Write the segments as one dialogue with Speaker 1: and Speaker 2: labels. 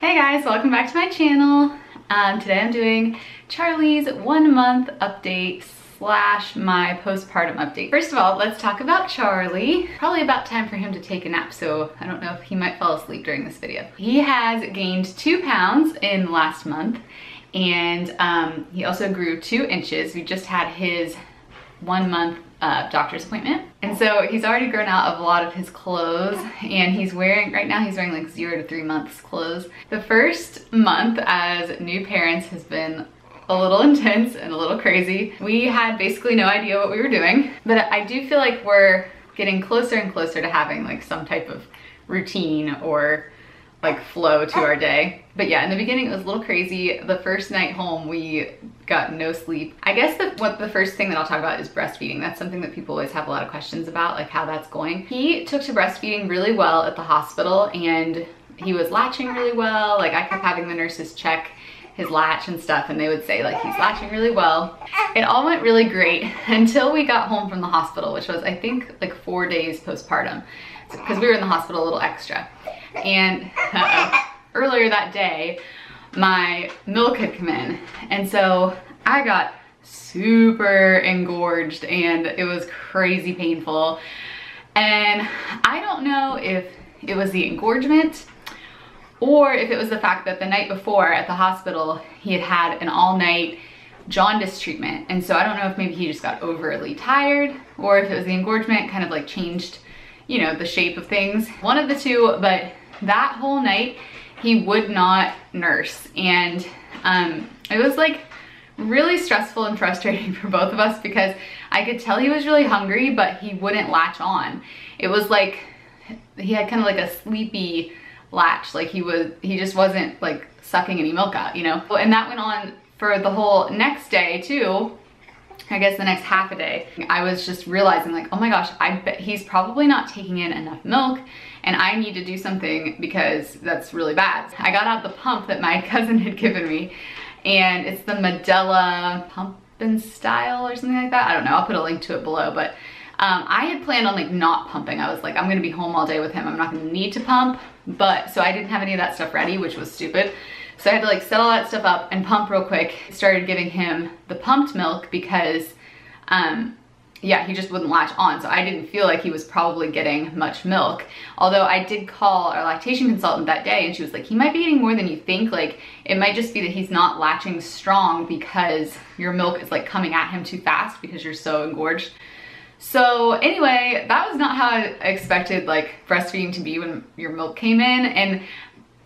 Speaker 1: Hey guys, welcome back to my channel. Today I'm doing Charlie's 1 month update slash my postpartum update. First of all, let's talk about Charlie. Probably about time for him to take a nap, so I don't know if he might fall asleep during this video. He has gained 2 pounds in the last month, and he also grew 2 inches. We just had his 1 month doctor's appointment. And so he's already grown out of a lot of his clothes, and right now he's wearing like 0 to 3 months clothes. The first month as new parents has been a little intense and a little crazy. We had basically no idea what we were doing, but I do feel like we're getting closer and closer to having like some type of routine or like flow to our day. But yeah, in the beginning it was a little crazy. The first night home we got no sleep. I guess the first thing that I'll talk about is breastfeeding. That's something that people always have a lot of questions about, like how that's going. He took to breastfeeding really well at the hospital, and he was latching really well. Like I kept having the nurses check his latch and stuff, and they would say like he's latching really well. It all went really great until we got home from the hospital, which was I think like 4 days postpartum, because we were in the hospital a little extra. And earlier that day, my milk had come in, and so I got super engorged and it was crazy painful. And I don't know if it was the engorgement or if it was the fact that the night before at the hospital he had an all-night jaundice treatment, and so I don't know if maybe he just got overly tired or if it was the engorgement kind of like changed, you know, the shape of things. One of the two, but that whole night he would not nurse, and it was like really stressful and frustrating for both of us because I could tell he was really hungry, but he wouldn't latch on. It was like he had kind of like a sleepy latch, like he just wasn't like sucking any milk out, you know? And that went on for the whole next day too. I guess the next half a day. I was just realizing like, oh my gosh, I bet he's probably not taking in enough milk, and I need to do something because that's really bad. I got out the pump that my cousin had given me, and it's the Medela Pump and Style or something like that. I don't know, I'll put a link to it below, but I had planned on like not pumping. I was like, I'm gonna be home all day with him, I'm not gonna need to pump, so I didn't have any of that stuff ready, which was stupid. So I had to like set all that stuff up and pump real quick. Started giving him the pumped milk because, yeah, he just wouldn't latch on. So I didn't feel like he was probably getting much milk. Although I did call our lactation consultant that day, and she was like, he might be getting more than you think. Like it might just be that he's not latching strong because your milk is like coming at him too fast because you're so engorged. So anyway, that was not how I expected like breastfeeding to be when your milk came in. And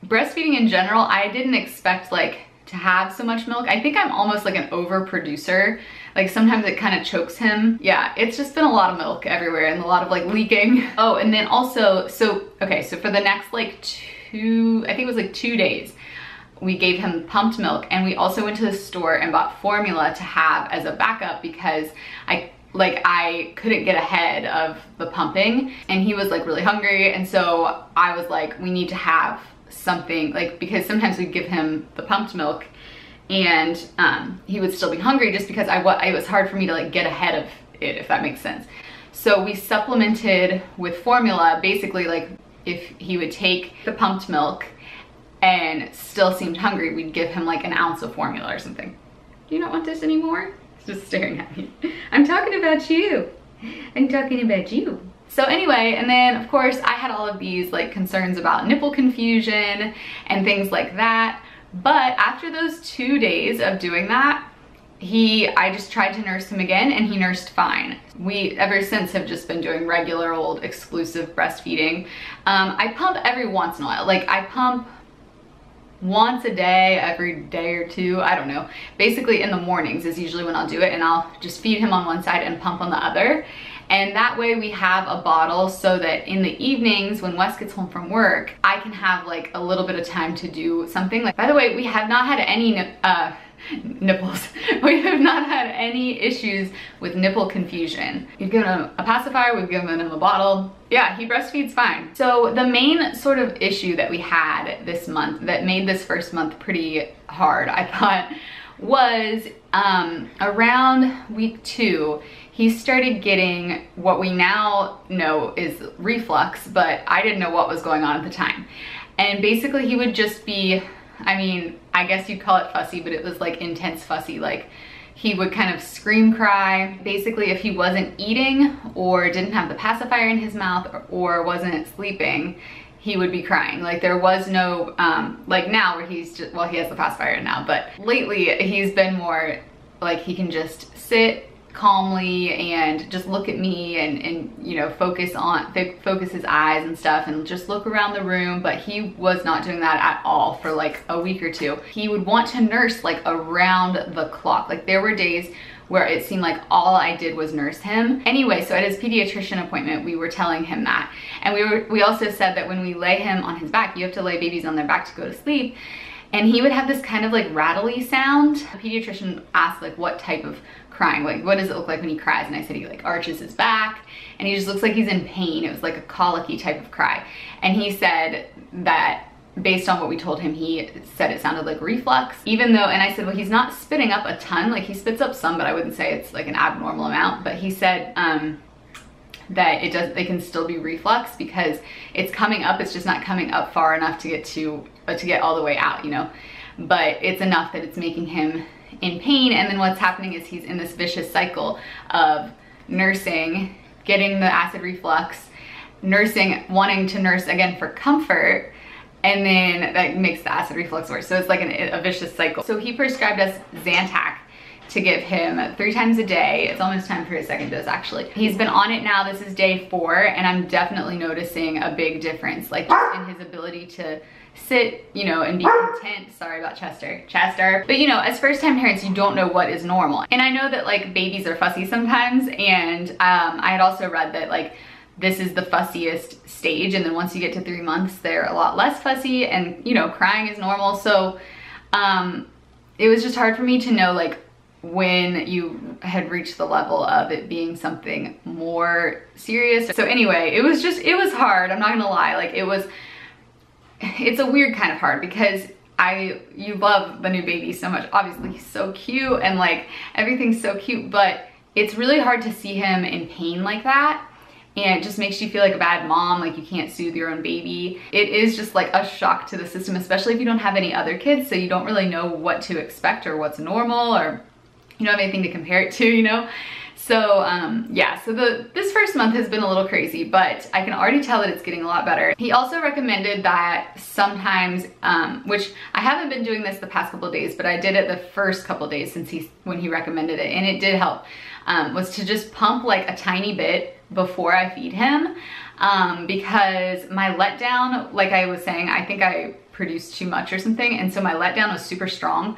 Speaker 1: breastfeeding in general, I didn't expect like to have so much milk. I think I'm almost like an overproducer. Like sometimes it kind of chokes him. Yeah, it's just been a lot of milk everywhere and a lot of like leaking. Oh, and then also, so for the next like I think it was like 2 days, we gave him pumped milk, and we also went to the store and bought formula to have as a backup because I couldn't get ahead of the pumping, and he was like really hungry, and so I was like, we need to have something, like, because sometimes we'd give him the pumped milk and he would still be hungry just because it was hard for me to like get ahead of it, if that makes sense. So we supplemented with formula. Basically, like if he would take the pumped milk and still seemed hungry, we'd give him like an ounce of formula or something. Do you not want this anymore? It's just staring at me. I'm talking about you. I'm talking about you. So anyway, and then of course I had all of these like concerns about nipple confusion and things like that. But after those 2 days of doing that, I just tried to nurse him again, and he nursed fine. We ever since have just been doing regular old exclusive breastfeeding. I pump every once in a while. Like I pump once a day, every day or two, I don't know. Basically in the mornings is usually when I'll do it, and I'll just feed him on one side and pump on the other. And that way we have a bottle so that in the evenings when Wes gets home from work, I can have like a little bit of time to do something. Like, by the way, we have not had any nipples. We have not had any issues with nipple confusion. We've given him a pacifier, we've given him a bottle. Yeah, he breastfeeds fine. So the main sort of issue that we had this month that made this first month pretty hard, I thought, was around week 2, he started getting what we now know is reflux, but I didn't know what was going on at the time. And basically he would just be, I mean, I guess you'd call it fussy, but it was like intense fussy. Like he would kind of scream cry. Basically, if he wasn't eating or didn't have the pacifier in his mouth or wasn't sleeping, he would be crying. Like there was no, like now where he's just, well, he has the pacifier now, but lately he's been more like he can just sit calmly and just look at me and you know, focus his eyes and stuff and just look around the room. But he was not doing that at all for like a week or two. He would want to nurse like around the clock. Like there were days where it seemed like all I did was nurse him. Anyway, so at his pediatrician appointment, we were telling him that. And we also said that when we lay him on his back, you have to lay babies on their back to go to sleep. And he would have this kind of like rattly sound. The pediatrician asked like what type of crying, like what does it look like when he cries? And I said he like arches his back and he just looks like he's in pain. It was like a colicky type of cry. And he said that based on what we told him, he said it sounded like reflux. Even though, and I said, well, he's not spitting up a ton, like he spits up some, but I wouldn't say it's like an abnormal amount. But he said that it can still be reflux because it's coming up, it's just not coming up far enough to get all the way out, you know. But it's enough that it's making him in pain. And then what's happening is he's in this vicious cycle of nursing, getting the acid reflux, nursing, wanting to nurse again for comfort, and then that makes the acid reflux worse. So it's like a vicious cycle. So he prescribed us Zantac to give him 3 times a day. It's almost time for his second dose actually. He's been on it now, this is day 4, and I'm definitely noticing a big difference, like just in his ability to sit, you know, and be content. Sorry about Chester. But you know, as first time parents, you don't know what is normal. And I know that like babies are fussy sometimes, and I had also read that like this is the fussiest stage, and then once you get to 3 months, they're a lot less fussy, and you know, crying is normal. So it was just hard for me to know like when you had reached the level of it being something more serious. So anyway, it was hard, I'm not gonna lie. Like it's a weird kind of hard because you love the new baby so much. Obviously he's so cute and like everything's so cute, but it's really hard to see him in pain like that. And it just makes you feel like a bad mom, like you can't soothe your own baby. It is just like a shock to the system, especially if you don't have any other kids, so you don't really know what to expect or what's normal, or you don't have anything to compare it to, you know? So yeah, so this first month has been a little crazy, but I can already tell that it's getting a lot better. He also recommended that sometimes, which I haven't been doing this the past couple of days, but I did it the first couple of days when he recommended it, and it did help, was to just pump like a tiny bit before I feed him, because my letdown, like I was saying, I think I produced too much or something, and so my letdown was super strong.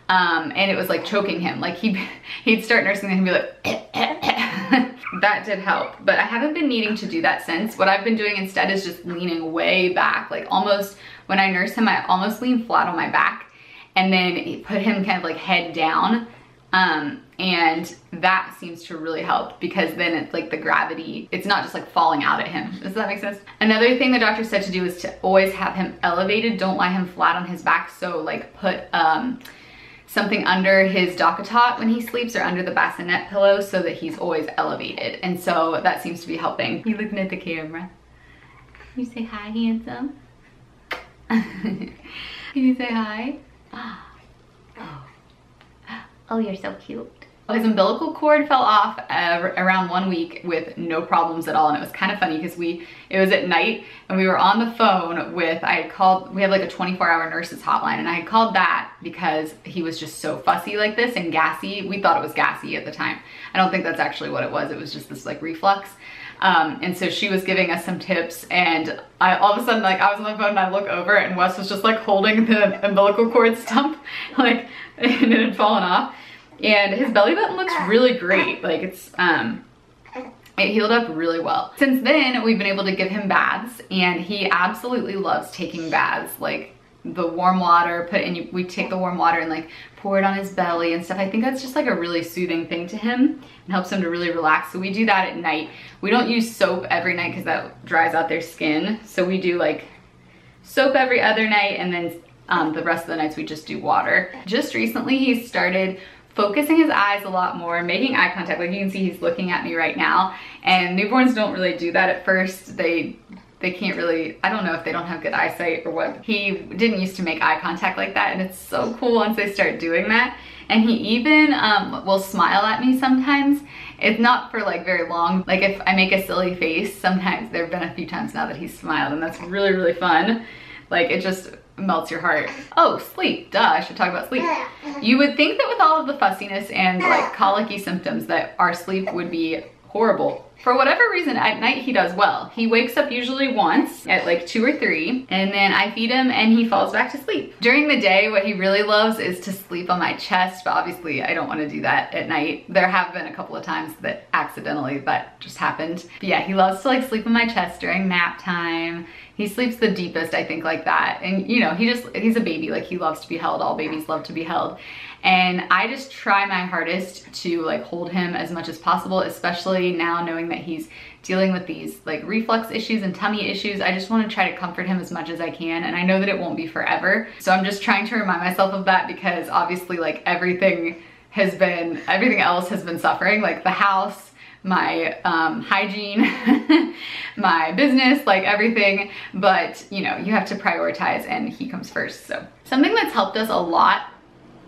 Speaker 1: And it was like choking him. Like he'd start nursing and he'd be like, that did help. But I haven't been needing to do that since. What I've been doing instead is just leaning way back. Like almost, when I nurse him, I almost lean flat on my back and then put him kind of like head down. And that seems to really help because then it's like the gravity, it's not just like falling out at him. Does that make sense? Another thing the doctor said to do is to always have him elevated. Don't lie him flat on his back. So like put, something under his DockATot when he sleeps or under the bassinet pillow so that he's always elevated. And so that seems to be helping. You looking at the camera. Can you say hi, handsome? Can you say hi? Oh, you're so cute. His umbilical cord fell off around 1 week with no problems at all, and it was kind of funny because it was at night and we were on the phone with, we have like a 24-hour nurses hotline, and I had called that because he was just so fussy like this and gassy. We thought it was gassy at the time. I don't think that's actually what it was just this like reflux. And so she was giving us some tips, and all of a sudden, like I was on the phone and I look over and Wes was just like holding the umbilical cord stump, like, and it had fallen off. And his belly button looks really great. Like it healed up really well. Since then, we've been able to give him baths, and he absolutely loves taking baths. Like the warm water, we take the warm water and like pour it on his belly and stuff. I think that's just like a really soothing thing to him and helps him to really relax. So we do that at night. We don't use soap every night because that dries out their skin. So we do like soap every other night, and then the rest of the nights we just do water. Just recently, he started focusing his eyes a lot more, making eye contact. Like you can see he's looking at me right now, and newborns don't really do that at first. They they can't really, I don't know if they don't have good eyesight or what. He didn't used to make eye contact like that, and it's so cool once they start doing that. And he even will smile at me sometimes. It's not for like very long. Like if I make a silly face, sometimes there have been a few times now that he's smiled, and that's really, really fun. Like it just melts your heart. Oh, sleep, duh, I should talk about sleep. You would think that with all of the fussiness and like colicky symptoms that our sleep would be horrible. For whatever reason, at night he does well. He wakes up usually once at like 2 or 3, and then I feed him and he falls back to sleep. During the day, what he really loves is to sleep on my chest, but obviously I don't want to do that at night. There have been a couple of times that accidentally that just happened. But yeah, he loves to like sleep on my chest during nap time. He sleeps the deepest, I think, like that. And you know, he's a baby, like he loves to be held. All babies love to be held. And I just try my hardest to like hold him as much as possible, especially now knowing that he's dealing with these like reflux issues and tummy issues. I just want to try to comfort him as much as I can. And I know that it won't be forever. So I'm just trying to remind myself of that, because obviously like everything else has been suffering, like the house, my hygiene, my business, like everything. But you know, you have to prioritize, and he comes first. So something that's helped us a lot.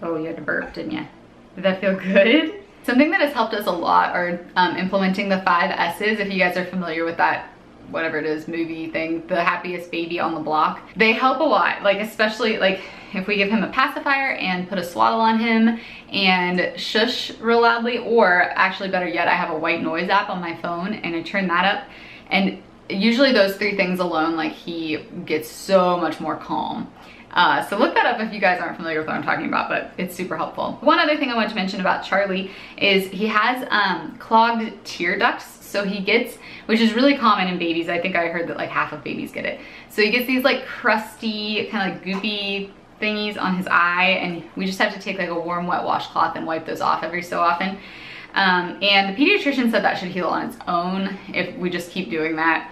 Speaker 1: Oh, you had to burp, didn't you? Did that feel good? Something that has helped us a lot are implementing the 5 S's. If you guys are familiar with that, whatever it is, movie thing, the happiest baby on the block. They help a lot, like especially like if we give him a pacifier and put a swaddle on him and shush real loudly, or actually better yet, I have a white noise app on my phone and I turn that up, and usually those 3 things alone, like he gets so much more calm. So look that up if you guys aren't familiar with what I'm talking about, but it's super helpful. One other thing I want to mention about Charlie is he has clogged tear ducts. So he gets, which is really common in babies. I think I heard that like half of babies get it. So he gets these like crusty, kind of like goopy thingies on his eye, and we just have to take like a warm wet washcloth and wipe those off every so often. And the pediatrician said that should heal on its own if we just keep doing that.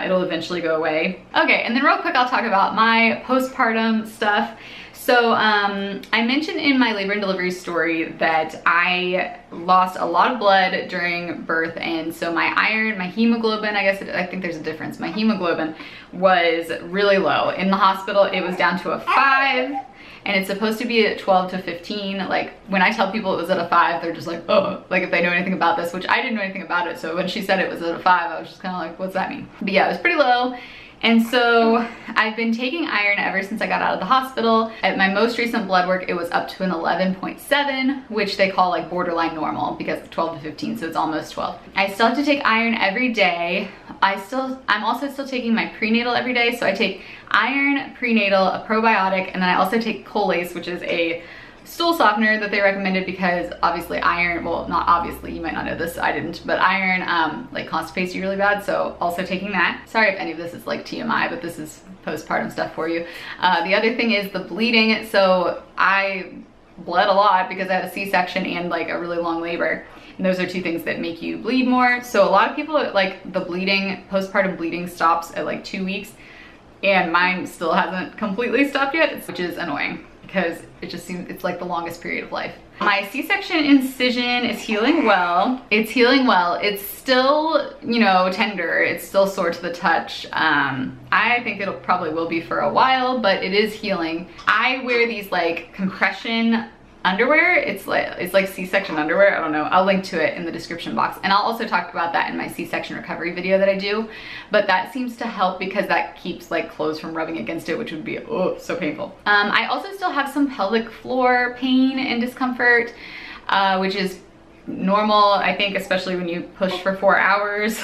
Speaker 1: It'll eventually go away. Okay, and then real quick, I'll talk about my postpartum stuff. So I mentioned in my labor and delivery story that I lost a lot of blood during birth, and so my iron, my hemoglobin, I think there's a difference. My hemoglobin was really low. In the hospital, it was down to a 5. And it's supposed to be at 12 to 15. Like when I tell people it was at a 5, they're just like, oh, like if they know anything about this, which I didn't know anything about it. So when she said it was at a 5, I was just kind of like, what's that mean? But yeah, it was pretty low. And so I've been taking iron ever since I got out of the hospital. At my most recent blood work, it was up to an 11.7, which they call like borderline normal because it's 12 to 15, so it's almost 12. I still have to take iron every day. I'm also still taking my prenatal every day. So I take iron, prenatal, a probiotic, and then I also take Colace, which is a stool softener that they recommended because obviously iron, well, not obviously, you might not know this, I didn't, but iron like constipates you really bad, so also taking that. Sorry if any of this is like TMI, but this is postpartum stuff for you. The other thing is the bleeding. So I bled a lot because I had a C-section and like a really long labor. And those are 2 things that make you bleed more. So a lot of people, like the bleeding, postpartum bleeding stops at like 2 weeks, and mine still hasn't completely stopped yet, which is annoying because it just seems it's like the longest period of life. My C-section incision is healing well. It's healing well. It's still, you know, tender. It's still sore to the touch. I think it'll probably will be for a while, but it is healing. I wear these like compression underwear. It's like C-section underwear. I don't know. I'll link to it in the description box. And I'll also talk about that in my C-section recovery video that I do. But that seems to help because that keeps like clothes from rubbing against it, which would be so painful. I also still have some pelvic floor pain and discomfort, which is normal, I think, especially when you push for 4 hours.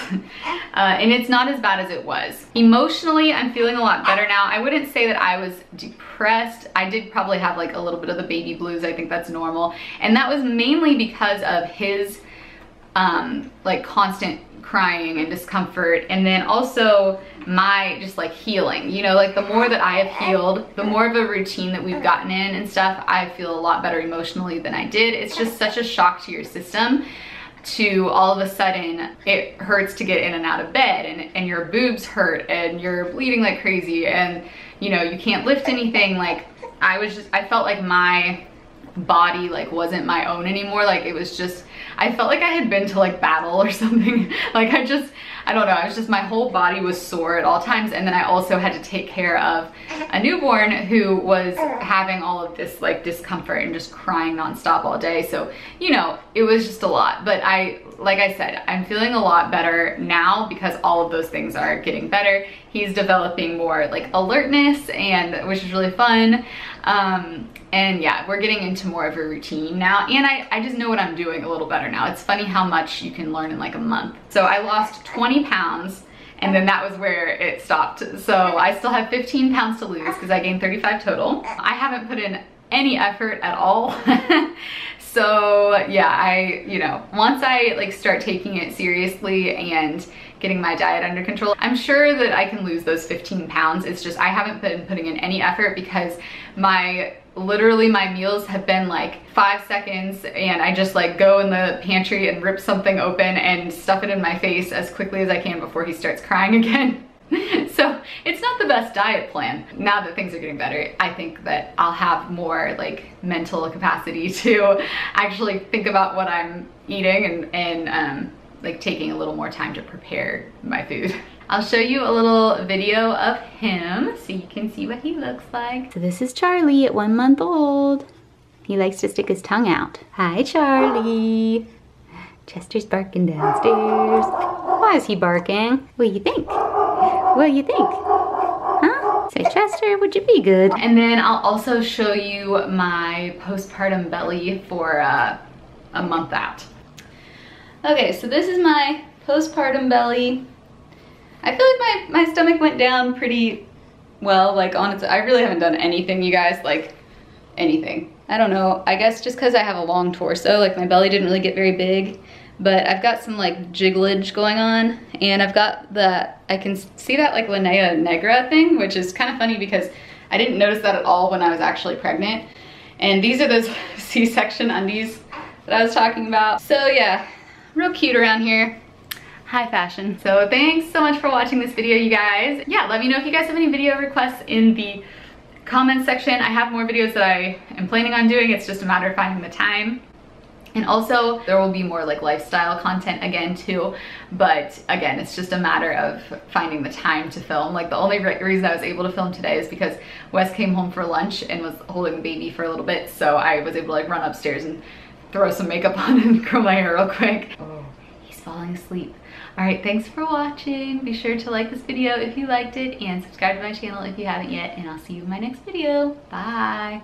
Speaker 1: And it's not as bad as it was. Emotionally, I'm feeling a lot better now. I wouldn't say that I was depressed. I did probably have like a little bit of the baby blues. I think that's normal. And that was mainly because of his like constant crying and discomfort, and then also my just like healing, you know, like the more that I have healed, the more of a routine that we've gotten in and stuff, I feel a lot better emotionally than I did. It's just such a shock to your system to all of a sudden it hurts to get in and out of bed, and your boobs hurt and you're bleeding like crazy, and you know, you can't lift anything. Like I felt like my body like wasn't my own anymore. Like it was just I felt like I had been to like battle or something. Like I don't know, I was just, my whole body was sore at all times. And then I also had to take care of a newborn who was having all of this like discomfort and just crying nonstop all day. So, you know, it was just a lot. But like I said, I'm feeling a lot better now because all of those things are getting better. He's developing more like alertness, and which is really fun. And yeah, we're getting into more of a routine now, and I just know what I'm doing a little better now. It's funny how much you can learn in like a month. So I lost 20 pounds, and then that was where it stopped. So I still have 15 pounds to lose because I gained 35 total. I haven't put in any effort at all. So yeah, you know, once I like start taking it seriously and getting my diet under control, I'm sure that I can lose those 15 pounds. It's just I haven't been putting in any effort because literally my meals have been like 5 seconds, and I just like go in the pantry and rip something open and stuff it in my face as quickly as I can before he starts crying again. So it's not the best diet plan. Now that things are getting better, I think that I'll have more like mental capacity to actually think about what I'm eating and like taking a little more time to prepare my food. I'll show you a little video of him so you can see what he looks like. So this is Charlie at 1 month old. He likes to stick his tongue out. Hi, Charlie. Chester's barking downstairs. Why is he barking? What do you think? What do you think? Huh? Say, Chester, would you be good? And then I'll also show you my postpartum belly for a month out. Okay, so this is my postpartum belly. I feel like my stomach went down pretty well, like on its, I really haven't done anything, you guys, like anything. I don't know, I guess just because I have a long torso, like my belly didn't really get very big, but I've got some like jigglage going on, and I've got I can see that like linea nigra thing, which is kind of funny because I didn't notice that at all when I was actually pregnant. And these are those C-section undies that I was talking about. So yeah, real cute around here. High fashion. So thanks so much for watching this video, you guys. Yeah, let me know if you guys have any video requests in the comments section. I have more videos that I am planning on doing. It's just a matter of finding the time. And also there will be more like lifestyle content again too. But again, it's just a matter of finding the time to film. Like the only reason I was able to film today is because Wes came home for lunch and was holding the baby for a little bit. So I was able to like run upstairs and throw some makeup on and curl my hair real quick. Oh, he's falling asleep. All right, thanks for watching. Be sure to like this video if you liked it and subscribe to my channel if you haven't yet, and I'll see you in my next video. Bye.